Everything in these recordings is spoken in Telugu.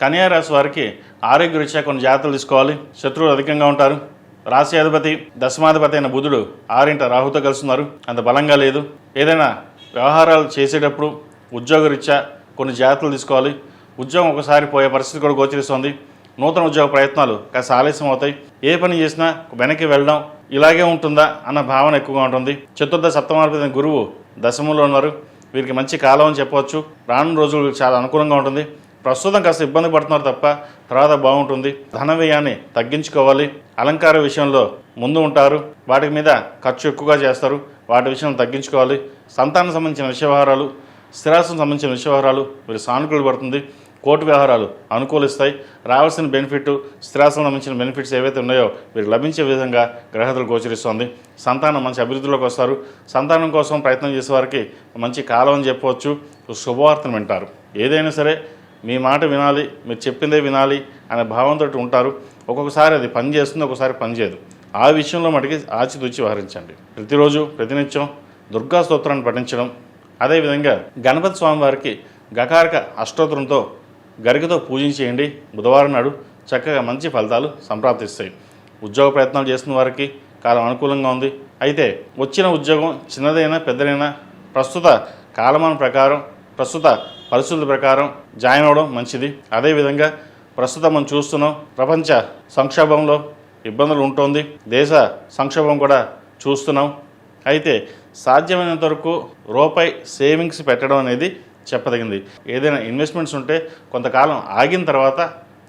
కన్యా రాశి వారికి ఆరోగ్యరీత్యా కొన్ని జాగ్రత్తలు తీసుకోవాలి. శత్రువులు అధికంగా ఉంటారు. రాశి అధిపతి దశమాధిపతి అయిన బుధుడు 6 రాహుతో కలుస్తున్నారు. అంత బలంగా లేదు. ఏదైనా వ్యవహారాలు చేసేటప్పుడు ఉద్యోగరీత్యా కొన్ని జాగ్రత్తలు తీసుకోవాలి. ఉద్యోగం ఒకసారి పోయే పరిస్థితి కూడా గోచరిస్తోంది. నూతన ఉద్యోగ ప్రయత్నాలు కాస్త ఆలస్యం అవుతాయి. ఏ పని చేసినా వెనక్కి వెళ్ళడం ఇలాగే ఉంటుందా అన్న భావన ఎక్కువగా ఉంటుంది. చతుర్థ సప్తమాధిపతి అయిన గురువు దశమంలో ఉన్నారు. వీరికి మంచి కాలం అని చెప్పవచ్చు. రానున్న రోజులు చాలా అనుకూలంగా ఉంటుంది. ప్రస్తుతం కాస్త ఇబ్బంది పడుతున్నారు తప్ప తర్వాత బాగుంటుంది. ధన వ్యయాన్ని తగ్గించుకోవాలి. అలంకార విషయంలో ముందు ఉంటారు. వాటి మీద ఖర్చు ఎక్కువగా చేస్తారు. వాటి విషయం తగ్గించుకోవాలి. సంతానం సంబంధించిన వ్యవహారాలు, స్థిరాస్తులకు సంబంధించిన వ్యవహారాలు వీరు సానుకూల పడుతుంది. కోర్టు వ్యవహారాలు అనుకూలిస్తాయి. రావాల్సిన బెనిఫిట్, స్థిరాస్తులకు సంబంధించిన బెనిఫిట్స్ ఏవైతే ఉన్నాయో వీరు లభించే విధంగా గ్రహతులు గోచరిస్తుంది. సంతానం మంచి అభివృద్ధిలోకి వస్తారు. సంతానం కోసం ప్రయత్నం చేసే వారికి మంచి కాలం అని చెప్పవచ్చు. శుభవార్తను వింటారు. ఏదైనా సరే మీ మాట వినాలి, మీరు చెప్పిందే వినాలి అనే భావంతో ఉంటారు. ఒక్కొక్కసారి అది పని చేస్తుంది, ఒక్కొక్కసారి పని చేయదు. ఆ విషయంలో మటుకి ఆచితూచి వ్యవహరించండి. ప్రతిరోజు ప్రతినిత్యం దుర్గా స్తోత్రాన్ని పఠించడం, అదేవిధంగా గణపతి స్వామి వారికి గకారక అష్టోత్తరంతో గరికతో పూజించేయండి. బుధవారం నాడు చక్కగా మంచి ఫలితాలు సంప్రాప్తిస్తాయి. ఉద్యోగ ప్రయత్నాలు చేస్తున్న వారికి కాలం అనుకూలంగా ఉంది. అయితే వచ్చిన ఉద్యోగం చిన్నదైనా పెద్దదైనా ప్రస్తుత కాలమాన ప్రకారం, ప్రస్తుత పరిస్థితుల ప్రకారం జాయిన్ అవ్వడం మంచిది. అదేవిధంగా ప్రస్తుతం మనం చూస్తున్నాం, ప్రపంచ సంక్షోభంలో ఇబ్బందులు ఉంటుంది. దేశ సంక్షోభం కూడా చూస్తున్నాం. అయితే సాధ్యమైనంత వరకు రూపాయి సేవింగ్స్ పెట్టడం అనేది చెప్పదగినది. ఏదైనా ఇన్వెస్ట్మెంట్స్ ఉంటే కొంతకాలం ఆగిన తర్వాత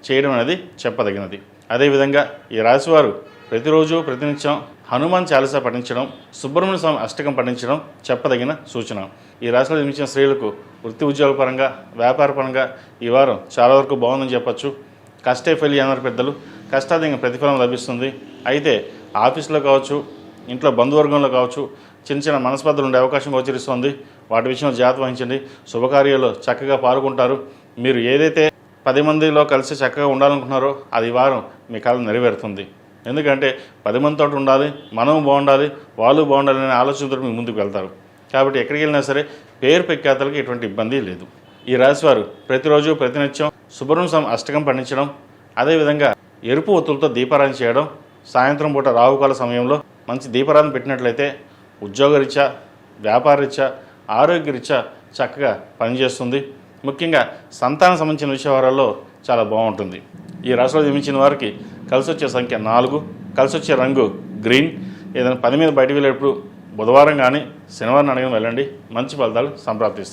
చేయడం అనేది చెప్పదగినది. అదేవిధంగా ఈ రాశివారు ప్రతిరోజు ప్రతినిత్యం హనుమాన్ చాలీసా పఠించడం, సుబ్రహ్మణ్య స్వామి అష్టకం పఠించడం చెప్పదగిన సూచన. ఈ రాశిలో జన్మించిన స్త్రీలకు వృత్తి ఉద్యోగ పరంగా, వ్యాపార పరంగా ఈ వారం చాలా వరకు బాగుందని చెప్పచ్చు. కష్టే ఫలి అన్నారు పెద్దలు. కష్టాధిక ప్రతిఫలం లభిస్తుంది. అయితే ఆఫీస్లో కావచ్చు, ఇంట్లో బంధువర్గంలో కావచ్చు చిన్న చిన్న మనస్పర్ధలు ఉండే అవకాశం గోచరిస్తుంది. వాటి విషయంలో జాగ్రత్త వహించండి. శుభకార్యాల్లో చక్కగా పాల్గొంటారు. మీరు ఏదైతే 10 మందిలో కలిసి చక్కగా ఉండాలనుకుంటున్నారో అది ఈ వారం మీ కాలం నెరవేరుతుంది. ఎందుకంటే 10 మందితో ఉండాలి, మనం బాగుండాలి, వాళ్ళు బాగుండాలి అనే ఆలోచనతో మీరు ముందుకు వెళ్తారు. కాబట్టి ఎక్కడికి వెళ్ళినా సరే పేరు ప్రఖ్యాతలకు ఎటువంటి ఇబ్బంది లేదు. ఈ రాశివారు ప్రతిరోజు ప్రతినిత్యం సుబ్రహ్మణ్య స్వామి అష్టకం పండించడం, అదేవిధంగా ఎరుపు ఒత్తులతో దీపారాధన చేయడం, సాయంత్రం పూట రాహుకాల సమయంలో మంచి దీపారాధన పెట్టినట్లయితే ఉద్యోగరీత్యా, వ్యాపారరీత్యా, ఆరోగ్యరీత్యా చక్కగా పనిచేస్తుంది. ముఖ్యంగా సంతానం సంబంధించిన విషయాలలో చాలా బాగుంటుంది. ఈ రాశిలో జన్మించిన వారికి కలిసి వచ్చే సంఖ్య 4, కలిసి వచ్చే రంగు గ్రీన్. ఏదైనా పని మీద బయటకు వెళ్ళేటప్పుడు బుధవారం కానీ శనివారం అడిగిన వెళ్ళండి. మంచి ఫలితాలు సంప్రాప్తిస్తాయి.